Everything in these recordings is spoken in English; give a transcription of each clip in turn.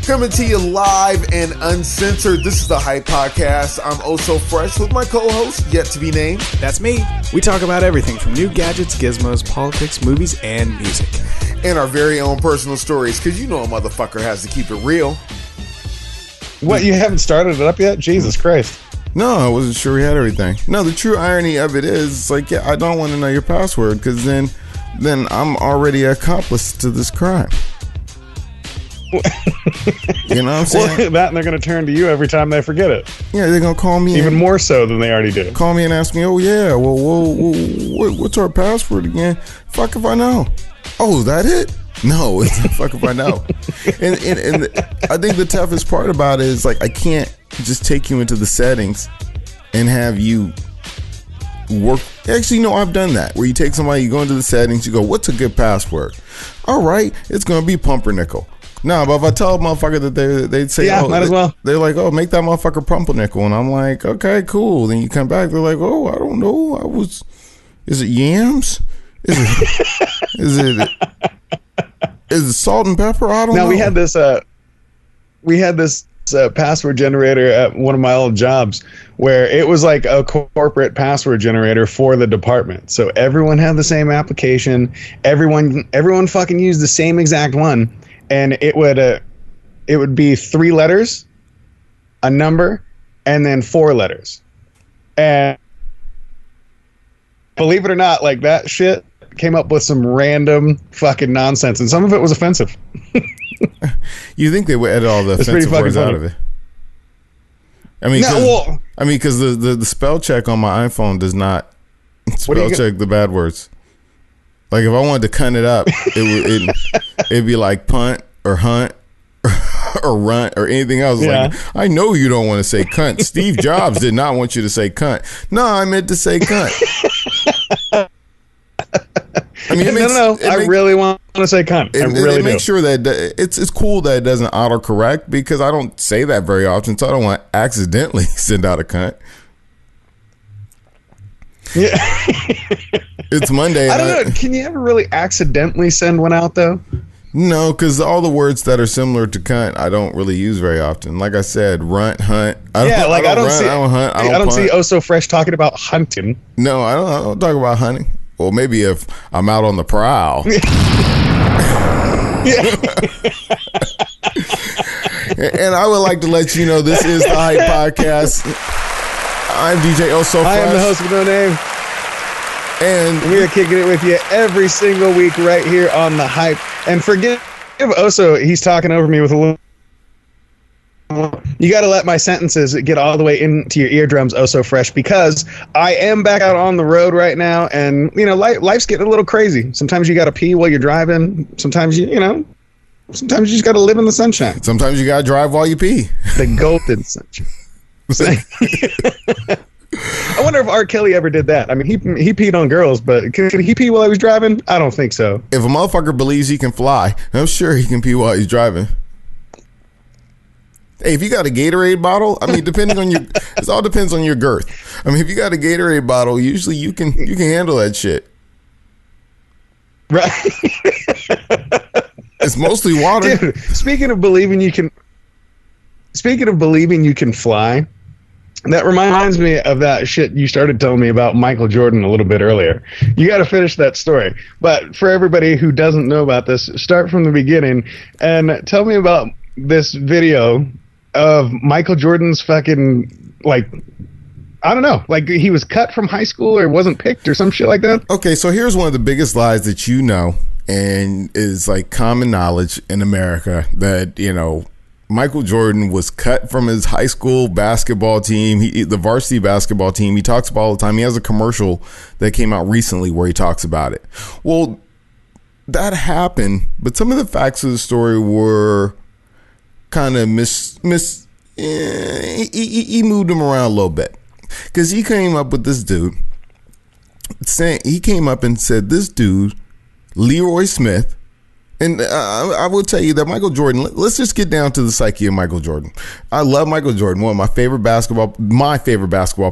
Coming to you live and uncensored. This is the Hype Podcast. I'm oh so fresh with my co-host, yet to be named. That's me. We talk about everything from new gadgets, gizmos, politics, movies, and music. And our very own personal stories, because you know a motherfucker has to keep it real. What, you haven't started it up yet? Jesus Christ. No, I wasn't sure we had everything. No, the true irony of it is, like, yeah, I don't want to know your password, because then I'm already an accomplice to this crime. You know what I'm saying? Well, that and they're going to turn to you every time they forget it. Yeah, they're going to call me even more so than they already do. Call me and ask me, oh yeah, well, what's our password again? Fuck if I know. Oh, is that it? No, it's fuck if I know. And I think the toughest part about it is, like, I can't just take you into the settings and have you work. Actually, no, I've done that, where you take somebody, you go into the settings, you go, what's a good password? All right, it's going to be pumpernickel. No, but if I tell a motherfucker that they'd say, yeah, oh, might as well. They're like, oh, make that motherfucker pumpernickel. And I'm like, okay, cool. Then you come back, they're like, oh, I don't know. Is it yams? Is it salt and pepper? I don't know. Now, we had this password generator at one of my old jobs where it was like a corporate password generator for the department. So everyone had the same application. Everyone fucking used the same exact one. And it would be 3 letters, a number, and then 4 letters. And believe it or not, like, that shit came up with some random fucking nonsense, and some of it was offensive. You think they would edit all the offensive words out of it? I mean, because the spell check on my iPhone does not spell check the bad words. Like, if I wanted to cunt it up, it'd be like punt or hunt or runt or anything else. Yeah. Like, I know you don't want to say cunt. Steve Jobs did not want you to say cunt. No, I meant to say cunt. I mean, I really want to say cunt. I really do. Make sure that it's cool that it doesn't autocorrect, because I don't say that very often, so I don't want to accidentally send out a cunt. Yeah. It's Monday. I don't know. Can you ever really accidentally send one out, though? No, because all the words that are similar to cunt, I don't really use very often. Like I said, runt, hunt. I don't see Oh So Fresh talking about hunting. No, I don't talk about hunting. Well, maybe if I'm out on the prowl. And I would like to let you know this is the Hype Podcast. I'm DJ Oh So Fresh. I am the host with no name. And we are kicking it with you every single week right here on the Hype. And forgive Oso, he's talking over me with a little. You got to let my sentences get all the way into your eardrums, Oh So Fresh, because I am back out on the road right now, and you know, life's getting a little crazy. Sometimes you got to pee while you're driving. Sometimes sometimes you just got to live in the sunshine. Sometimes you got to drive while you pee. The golden sunshine. I wonder if R. Kelly ever did that. I mean, he peed on girls, but could he pee while he was driving? I don't think so. If a motherfucker believes he can fly, I'm sure he can pee while he's driving. Hey, if you got a Gatorade bottle, I mean, it all depends on your girth. I mean, if you got a Gatorade bottle, usually you can handle that shit. Right. It's mostly water. Dude, speaking of believing you can fly, that reminds me of that shit you started telling me about Michael Jordan a little bit earlier. You got to finish that story. But for everybody who doesn't know about this, start from the beginning and tell me about this video of Michael Jordan's fucking, like, I don't know, like he was cut from high school or wasn't picked or some shit like that. Okay, so here's one of the biggest lies that you know, and is like common knowledge in America, that, you know, Michael Jordan was cut from his high school basketball team, the varsity basketball team. He talks about all the time. He has a commercial that came out recently where he talks about it. Well, that happened, but some of the facts of the story were kind of he moved him around a little bit, because he came up with this dude saying, he came up and said, this dude, Leroy Smith. And I will tell you that Michael Jordan, let's just get down to the psyche of Michael Jordan. I love Michael Jordan, one of my favorite basketball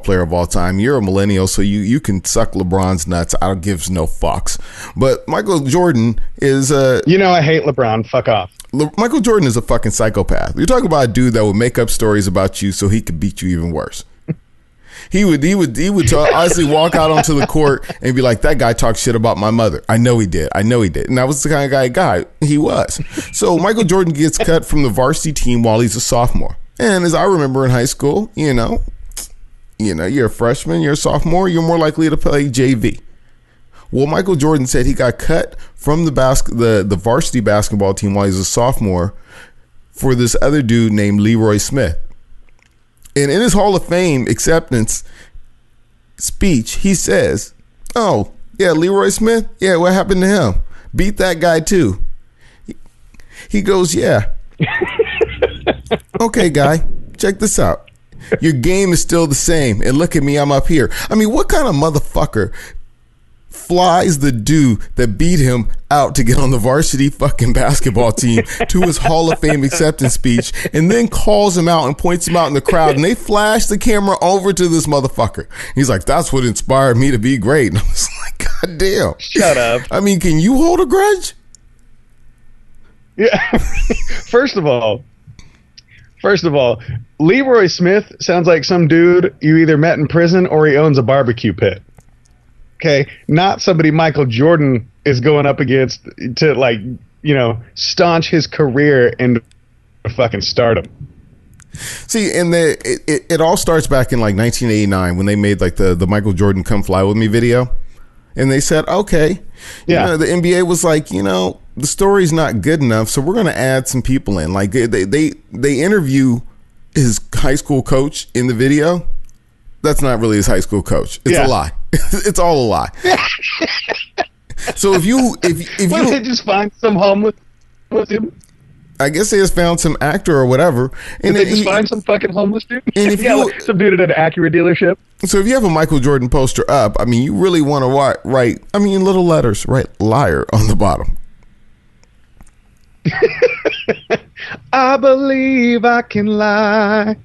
player of all time. You're a millennial, so you can suck LeBron's nuts. I don't give no fucks. But Michael Jordan is I hate LeBron. Fuck off. Michael Jordan is a fucking psychopath. You're talking about a dude that would make up stories about you so he could beat you even worse. He would honestly walk out onto the court and be like, that guy talks shit about my mother. I know he did. And that was the kind of guy he was. So Michael Jordan gets cut from the varsity team while he's a sophomore. And as I remember in high school, you're a freshman, you're a sophomore, you're more likely to play JV. Well, Michael Jordan said he got cut from the varsity basketball team while he was a sophomore for this other dude named Leroy Smith. And in his Hall of Fame acceptance speech, he says, oh, yeah, Leroy Smith? Yeah, what happened to him? Beat that guy too. He goes, yeah. Okay, guy, check this out. Your game is still the same. And look at me, I'm up here. I mean, what kind of motherfucker flies the dude that beat him out to get on the varsity fucking basketball team to his Hall of Fame acceptance speech and then calls him out and points him out in the crowd, and they flash the camera over to this motherfucker. He's like, that's what inspired me to be great. And I was like, God damn. Shut up. I mean, can you hold a grudge? Yeah. First of all, Leroy Smith sounds like some dude you either met in prison or he owns a barbecue pit. Okay, not somebody Michael Jordan is going up against to staunch his career into fucking stardom. See, and it all starts back in like 1989 when they made like the Michael Jordan "Come Fly With Me" video, and they said, okay, yeah, the NBA was like, the story's not good enough, so we're going to add some people in. Like they interview his high school coach in the video. That's not really his high school coach. It's a lie. It's all a lie. So if you they just find some homeless with him. I guess they just found some actor or whatever, and they just find some fucking homeless dude. And if some dude at an Acura dealership. So if you have a Michael Jordan poster up, I mean, you really want to write, little letters, write "liar" on the bottom. I believe I can lie.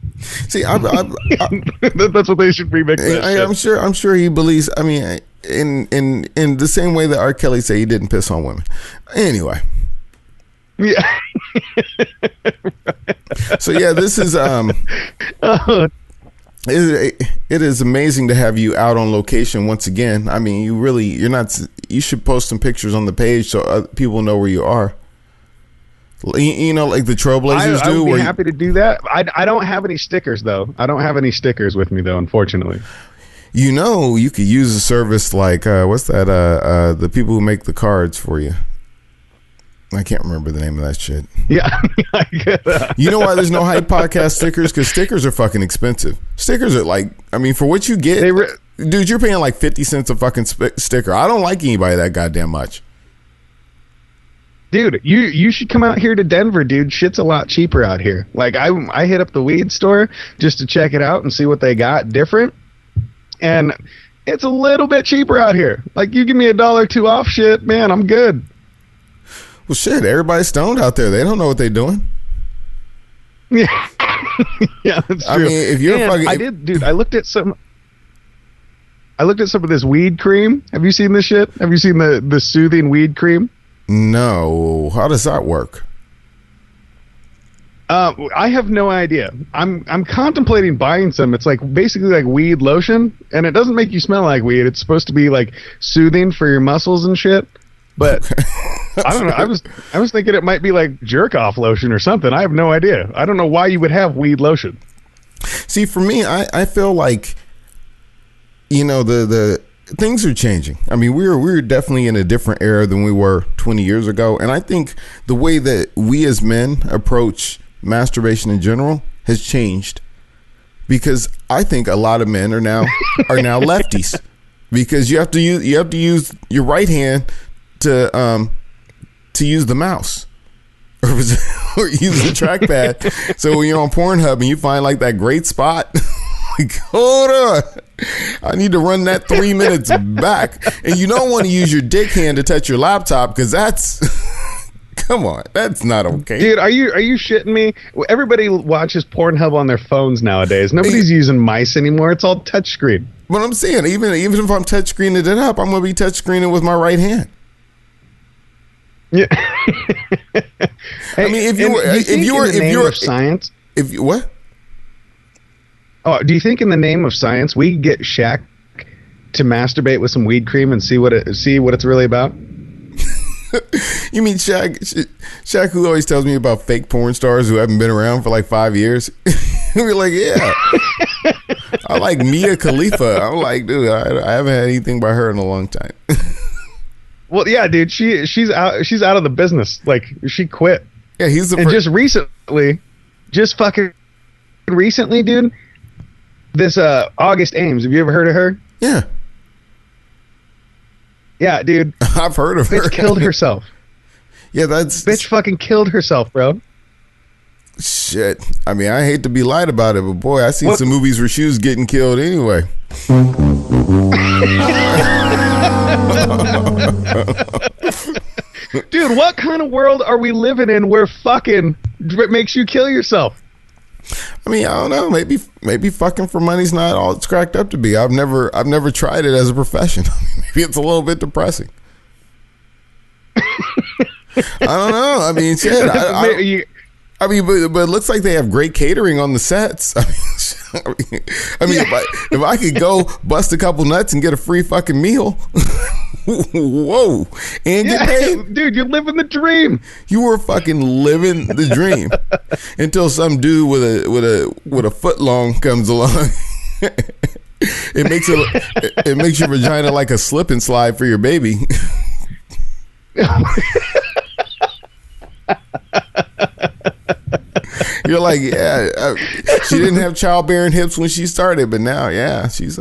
See, that's what they should remix. I'm sure he believes. I mean, in the same way that R. Kelly say he didn't piss on women. Anyway. Yeah. So yeah, this is it is amazing to have you out on location once again. I mean, you should post some pictures on the page so people know where you are. Like the Trailblazers do. I would be happy to do that. I don't have any stickers, though. I don't have any stickers with me, though, unfortunately. You could use a service like, what's that? The people who make the cards for you. I can't remember the name of that shit. Yeah. You know why there's no Hype Podcast stickers? Because stickers are fucking expensive. Stickers are like, for what you get, dude, you're paying like 50 cents a fucking sticker. I don't like anybody that goddamn much. Dude, you should come out here to Denver, dude. Shit's a lot cheaper out here. Like, I hit up the weed store just to check it out and see what they got different. And it's a little bit cheaper out here. Like, you give me $1 or $2 off shit, man, I'm good. Well, shit, everybody's stoned out there. They don't know what they're doing. Yeah. Yeah, that's true. I mean, if you're fucking... I looked at some of this weed cream. Have you seen this shit? Have you seen the soothing weed cream? No. How does that work? I have no idea. I'm contemplating buying some. It's like basically like weed lotion, and it doesn't make you smell like weed. It's supposed to be like soothing for your muscles and shit. But I don't know. I was thinking it might be like jerk off lotion or something. I have no idea. I don't know why you would have weed lotion. See, for me, I feel like the things are changing. I mean, we're definitely in a different era than we were 20 years ago, and I think the way that we as men approach masturbation in general has changed, because I think a lot of men are now lefties, because you have to use your right hand to use the mouse or use the trackpad. So when you're on Pornhub and you find like that great spot, like, hold on, I need to run that 3 minutes back. And you don't want to use your dick hand to touch your laptop, because that's come on, that's not okay. Dude, are you shitting me? Everybody watches Pornhub on their phones nowadays. Nobody's using mice anymore. It's all touchscreen. But I'm saying, even if I'm touchscreening it up, I'm going to be touchscreening with my right hand. Yeah. I mean, if you were in the name of science, if you what? Oh, do you think in the name of science we could get Shaq to masturbate with some weed cream and see what it's really about? You mean Shaq, who always tells me about fake porn stars who haven't been around for like 5 years? We're like, yeah. I like Mia Khalifa. I'm like, dude, I haven't had anything by her in a long time. Well, yeah, dude, she's out of the business. Like, she quit. Yeah, he's the and just fucking recently, dude. This August Ames. Have you ever heard of her? Yeah. Yeah, dude. I've heard of her. Bitch killed herself. Yeah, bitch fucking killed herself, bro. Shit. I mean, I hate to be lied about it, but boy, I seen some movies where she was getting killed anyway. Dude, what kind of world are we living in where fucking makes you kill yourself? I mean, I don't know. Maybe fucking for money's not all it's cracked up to be. I've never tried it as a profession. Maybe it's a little bit depressing. I don't know. I mean, shit. I mean, but it looks like they have great catering on the sets. If I could go bust a couple nuts and get a free fucking meal, whoa, and get paid, dude, you're living the dream. You were fucking living the dream until some dude with a foot long comes along. It makes your vagina like a slip and slide for your baby. You're like, yeah, she didn't have childbearing hips when she started, but now, yeah, she's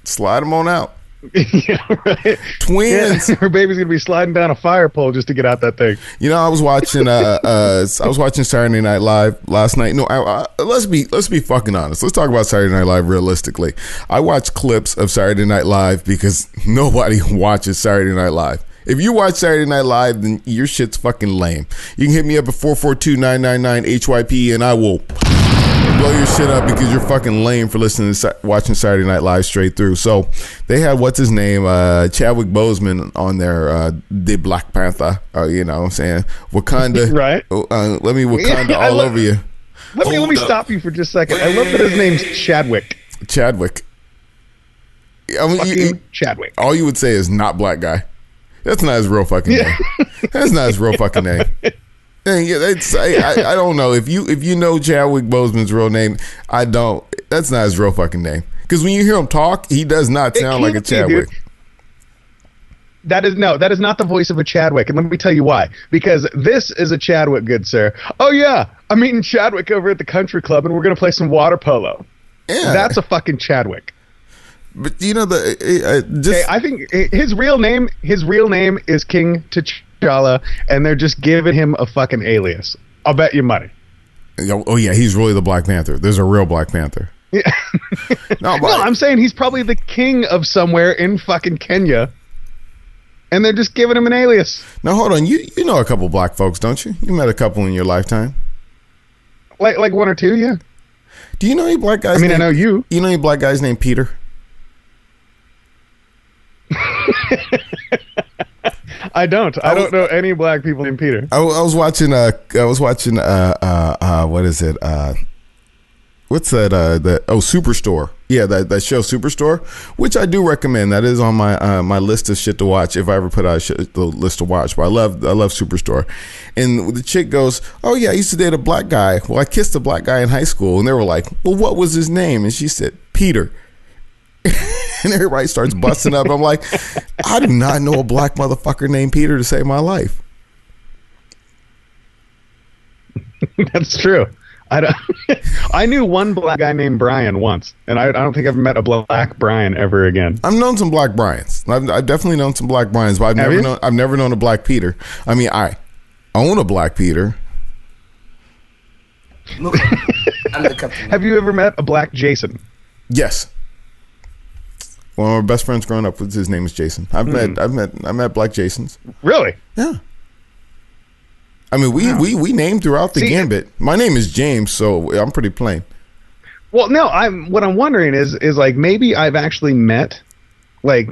slide them on out. Yeah, right. Twins. Yeah, her baby's gonna be sliding down a fire pole just to get out that thing. You know, I was watching Saturday Night Live last night. No, let's be fucking honest. Let's talk about Saturday Night Live realistically. I watch clips of Saturday Night Live because nobody watches Saturday Night Live. If you watch Saturday Night Live, then your shit's fucking lame. You can hit me up at 442-999-HYP and I will blow your shit up because you're fucking lame for watching Saturday Night Live straight through. So they had, what's his name, Chadwick Boseman on there, the Black Panther, you know what I'm saying? Wakanda. Right. Let me Wakanda all over you. Let me stop you for just a second. I love that his name's Chadwick. Chadwick. I mean, Chadwick. All you would say is not black guy. That's not his real fucking name. That's not his real fucking name. Yeah, I don't know if you know Chadwick Boseman's real name. I don't. That's not his real fucking name. Because when you hear him talk, he does not sound like a Chadwick. That is not the voice of a Chadwick, and let me tell you why. Because this is a Chadwick, good sir. Oh yeah, I'm meeting Chadwick over at the country club, and we're gonna play some water polo. Yeah, that's a fucking Chadwick. But you know I think his real name is King T'Challa, and they're just giving him a fucking alias. I'll bet you money. Oh yeah, he's really the Black Panther. There's a real Black Panther. Yeah. No, I'm saying he's probably the king of somewhere in fucking Kenya, and they're just giving him an alias. Now hold on, you know a couple black folks, don't you? You met a couple in your lifetime. Like one or two, yeah. Do you know any black guys? I know you. You know any black guys named Peter? I don't know any black people named Peter. I was watching what is it? What's that? Superstore. Yeah, that show Superstore, which I do recommend. That is on my list of shit to watch if I ever put out the list to watch. But I love Superstore. And the chick goes, "Oh yeah, I used to date a black guy. Well, I kissed a black guy in high school." And they were like, "Well, what was his name?" And she said, "Peter." And everybody starts busting up. I'm like, I do not know a black motherfucker named Peter to save my life. That's true. I knew one black guy named Brian once, and I don't think I've met a black Brian ever again. I've known some black Brians. I've definitely known some black Brians, but I've never known a black Peter. I mean, I own a black Peter. Look, I'm the captain. Have you ever met a black Jason? Yes. One of my best friends growing up, his name is Jason. I met black Jasons. Really? Yeah. I mean, we named throughout the gambit. My name is James, so I'm pretty plain. Well, no, what I'm wondering is like maybe I've actually met like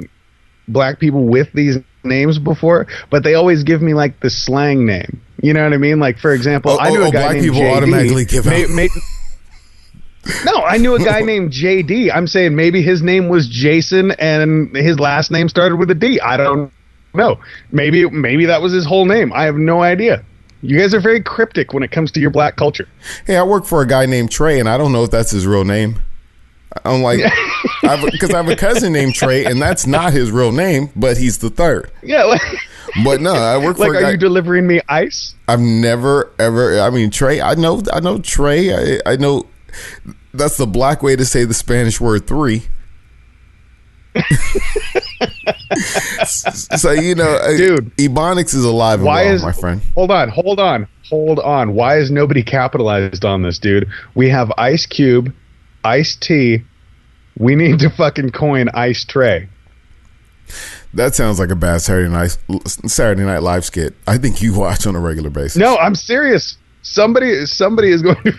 black people with these names before, but they always give me like the slang name. You know what I mean? Like, for example, I knew a guy black named people JD. automatically give out. No, I knew a guy named JD. I'm saying maybe his name was Jason and his last name started with a D. I don't know. Maybe that was his whole name. I have no idea. You guys are very cryptic when it comes to your black culture. Hey, I work for a guy named Trey, and I don't know if that's his real name. I'm like, because I have a cousin named Trey, and that's not his real name, but he's the third. Yeah. But no, I work for a guy. Are you delivering me ice? I've never, ever, I mean, Trey, I know Trey. I know that's the black way to say the Spanish word three. So, you know, dude, Ebonics is alive and well, my friend. Hold on. Why is nobody capitalized on this, dude? We have Ice Cube, Ice T. We need to fucking coin Ice Tray. That sounds like a bad Saturday Night Live skit. I think you watch on a regular basis. No, I'm serious. Somebody is going to.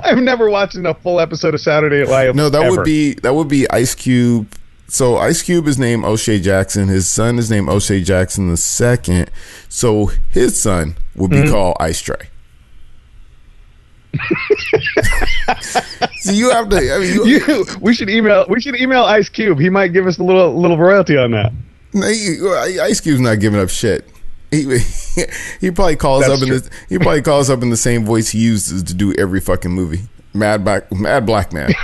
I've never watched a full episode of Saturday Night Live. No, that would be Ice Cube. So Ice Cube is named O'Shea Jackson. His son is named O'Shea Jackson II. So his son would be called Ice Tray. So you have to. I mean, we should email Ice Cube. He might give us a little royalty on that. No, Ice Cube's not giving up shit. He probably calls up in the same voice he uses to do every fucking movie. Mad black man.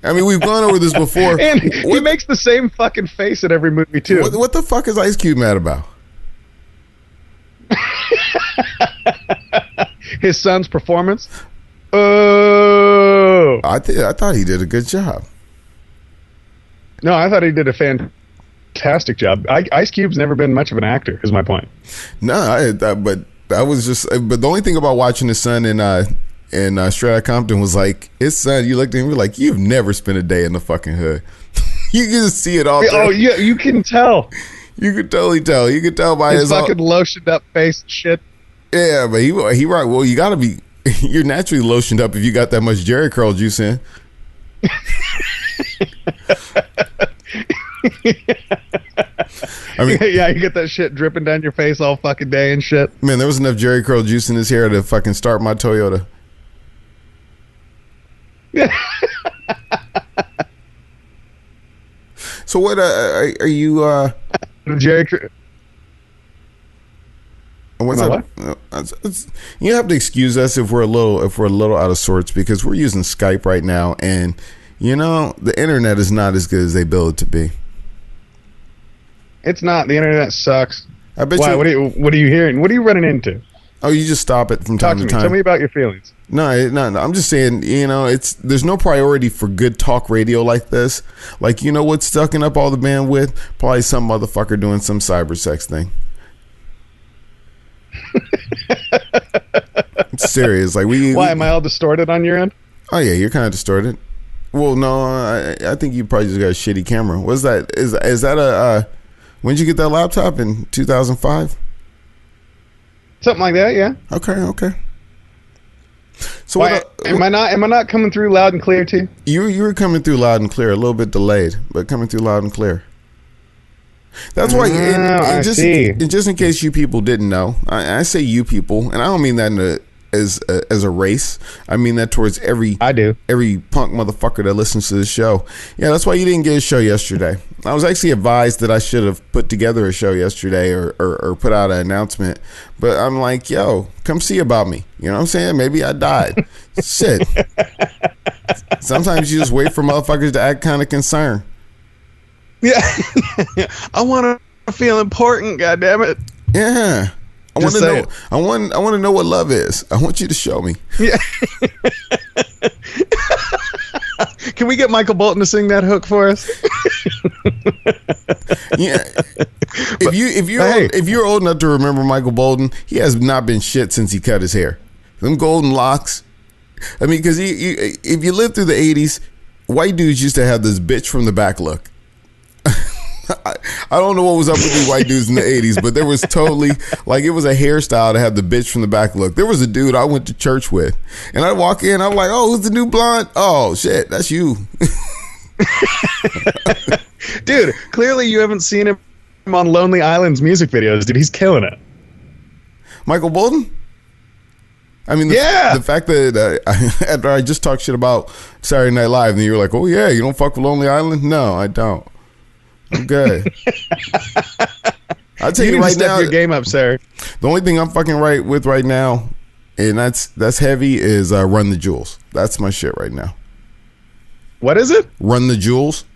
I mean, we've gone over this before. And he makes the same fucking face at every movie too. What the fuck is Ice Cube mad about? His son's performance. Oh, I thought he did a good job. No, I thought he did a fantastic job. Ice Cube's never been much of an actor, is my point. No, but I was just. But the only thing about watching his son in Straight Outta Compton was like, his son. You looked at him, you're like, you've never spent a day in the fucking hood. You can just see it all. Oh yeah, you can tell. You could totally tell. You could tell by his fucking lotioned up face and shit. Yeah, but he right. Well, you gotta be. You're naturally lotioned up if you got that much Jerry curl juice in. I mean, yeah, you get that shit dripping down your face all fucking day and shit. Man, there was enough Jerry curl juice in his hair to fucking start my Toyota. So what are you? Jerry. What's up? You have to excuse us if we're a little out of sorts because we're using Skype right now, and you know the internet is not as good as they build it to be. It's not. The internet sucks. I bet. Why? You, what are you hearing? What are you running into? Oh, you just stop it from time to time. Tell me about your feelings. No. I'm just saying. You know, there's no priority for good talk radio like this. Like, you know what's sucking up all the bandwidth? Probably some motherfucker doing some cyber sex thing. I'm serious. Like why am I all distorted on your end? Oh yeah, you're kind of distorted. Well, no, I think you probably just got a shitty camera. What's that? Is that a? When did you get that laptop in 2005? Something like that, yeah. Okay. So am I not coming through loud and clear too? You were coming through loud and clear, a little bit delayed, but coming through loud and clear. That's why, just in case you people didn't know, I say you people, and I don't mean that as a race. I mean that towards every punk motherfucker that listens to the show. Yeah, that's why you didn't get a show yesterday. I was actually advised that I should have put together a show yesterday or put out an announcement, but I'm like, yo, come see about me. You know what I'm saying? Maybe I died. Shit. Sometimes you just wait for motherfuckers to act kind of concerned. Yeah, I want to feel important. God damn it! Yeah, I want to know. I want to know what love is. I want you to show me. Yeah. Can we get Michael Bolton to sing that hook for us? Yeah. If you're old enough to remember Michael Bolton, he has not been shit since he cut his hair. Them golden locks. I mean, because if you lived through the '80s, white dudes used to have this bitch from the back look. I don't know what was up with these white dudes in the 80s, but there was totally, like, it was a hairstyle to have the bitch from the back look. There was a dude I went to church with, and I walk in, I'm like, oh, who's the new blonde? Oh, shit, that's you. Dude, clearly you haven't seen him on Lonely Island's music videos, dude. He's killing it. Michael Bolton? I mean, the fact that after I just talked shit about Saturday Night Live, and you're like, oh yeah, you don't fuck with Lonely Island? No, I don't. I'm good. I'll tell you right now, your game up, sir. The only thing I'm fucking right with right now, and that's heavy, is Run the Jewels. That's my shit right now. What is it? Run the Jewels.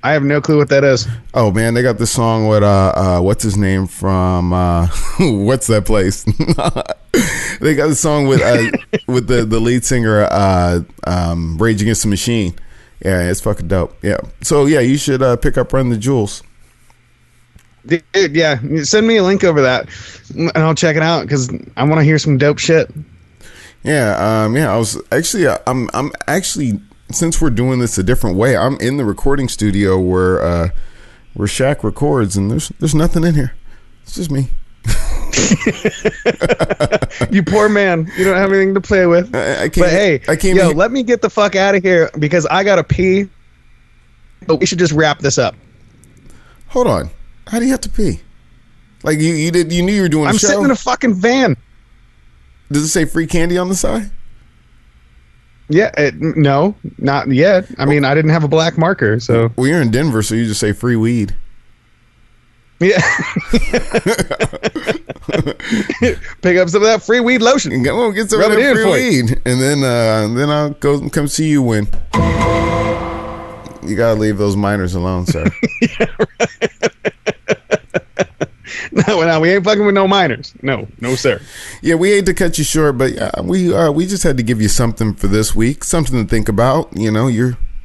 I have no clue what that is. Oh man, they got this song with what's his name from what's that place? They got the song with the lead singer Rage Against the Machine. Yeah, it's fucking dope. Yeah. So yeah, you should pick up Run the Jewels. Dude, yeah, send me a link over that and I'll check it out because I want to hear some dope shit. Yeah, I was actually I'm actually, since we're doing this a different way, I'm in the recording studio where Shaq records, and there's nothing in here. It's just me. You poor man. You don't have anything to play with. But hey, let me get the fuck out of here because I gotta pee. But we should just wrap this up. Hold on. How do you have to pee? Like you knew you were doing a show? I'm sitting in a fucking van. Does it say free candy on the side? Yeah, no, not yet. I mean, I didn't have a black marker, so. Well, you're in Denver, so you just say free weed. Yeah. Pick up some of that free weed lotion. Go get some of that free weed, and then I'll come see you when. You gotta leave those minors alone, sir. Yeah, right. No, we ain't fucking with no minors. No, sir. Yeah, we hate to cut you short, but we just had to give you something for this week, something to think about. You know,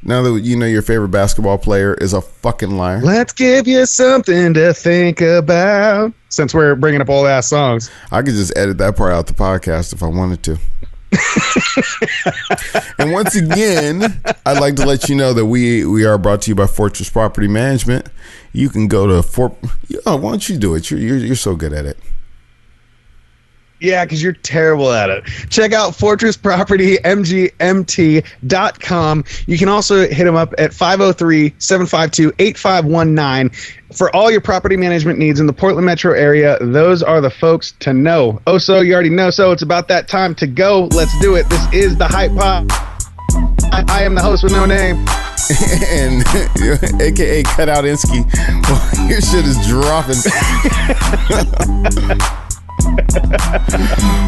now that you know your favorite basketball player is a fucking liar. Let's give you something to think about. Since we're bringing up old ass songs, I could just edit that part out the podcast if I wanted to. And once again, I'd like to let you know that we are brought to you by Fortress Property Management. You can go to why don't you do it? You're so good at it. Yeah, because you're terrible at it. Check out fortresspropertymgmt.com. You can also hit them up at 503-752-8519 for all your property management needs in the Portland metro area. Those are the folks to know. Oh, so you already know. So it's about that time to go. Let's do it. This is the Hype Pod. I am the host with no name. And aka Cut Out Insky. Well, your shit is dropping.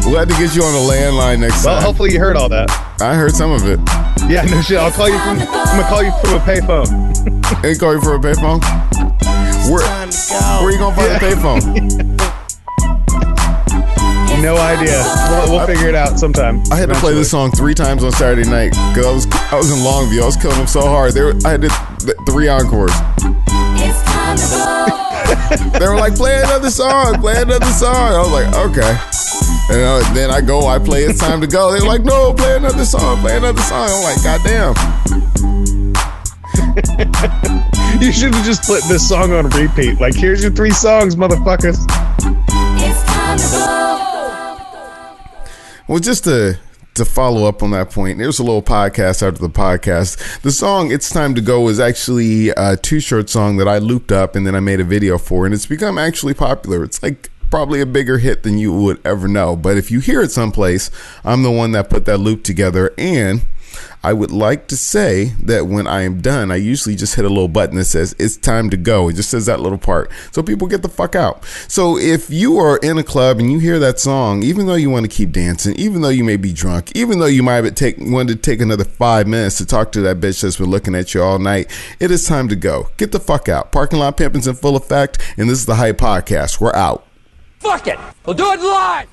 We'll have to get you on the landline next time. Well, hopefully you heard all that. I heard some of it. Yeah, no shit. I'm gonna call you from a payphone. They call you for a payphone? Where are you gonna find a payphone? No idea. We'll figure it out sometime. I had to play this song 3 times on Saturday night because I was in Longview. I was killing them so hard. I did 3 encores. It's time to go. They were like, play another song. I was like, okay. And then I play It's Time to Go. They were like, no, play another song. I'm like, goddamn. You should have just put this song on repeat. Like, here's your 3 songs, motherfuckers. It's time to go. Well, just to follow up on that point, there's a little podcast after the podcast. The song It's Time to Go is actually a Too Short song that I looped up and then I made a video for, and it's become actually popular. It's like probably a bigger hit than you would ever know. But if you hear it someplace, I'm the one that put that loop together, and I would like to say that when I am done, I usually just hit a little button that says it's time to go. It just says that little part so people get the fuck out. So if you are in a club and you hear that song, even though you want to keep dancing, even though you may be drunk, even though you might want to take another 5 minutes to talk to that bitch that's been looking at you all night, it is time to go. Get the fuck out. Parking lot pimping's in full effect, and this is the Hype Podcast. We're out. Fuck it. We'll do it live.